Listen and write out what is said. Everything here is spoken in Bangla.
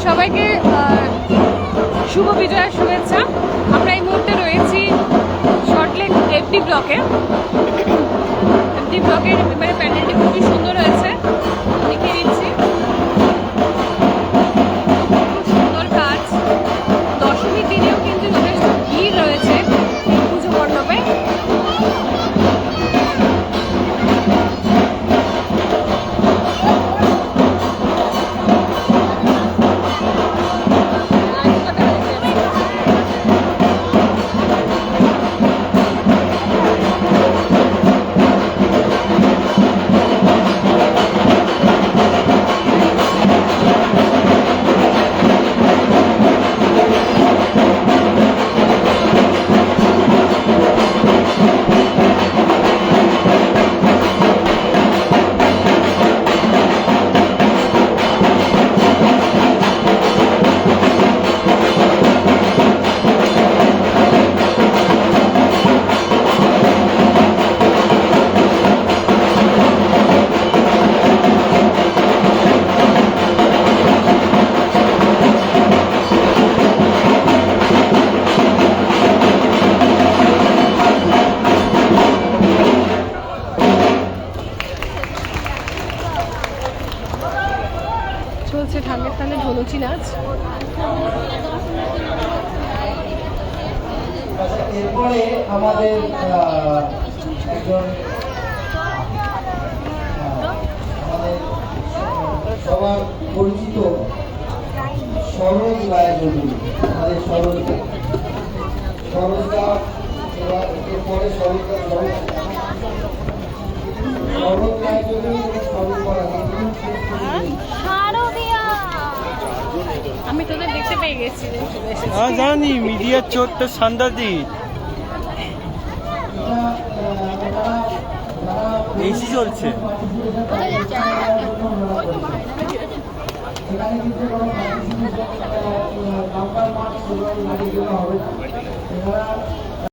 সবাইকে শুভ বিজয়ের শুভেচ্ছা। আমরা এই মুহূর্তে রয়েছি শর্টলেক এফডি ব্লকে। এফডি ব্লকের মানে প্যান্ডেলটি খুবই সুন্দর হয়েছে, দেখিয়ে দিচ্ছি। খুব সুন্দর কাজ। দশমীর দিনেও কিন্তু যথেষ্ট ভিড় রয়েছে পুজো মণ্ডপে। চলছে ঢাকের তালে ধনুচি নাচ। এরপরে আমাদের একজন সবার পরিচিত সরোজ রায়চৌধুরী, আমাদের সরোজদা এরপরে সরোজ রায়চৌধুরী সরোজ করা। আমি তোদের দেখতে পেয়ে গেছি। জানি মিডিয়ার চোরটা সাংঘাতিক। এসি চলছে। সেখানে কিন্তু কোনো নাম্বার মার্ক হবে না।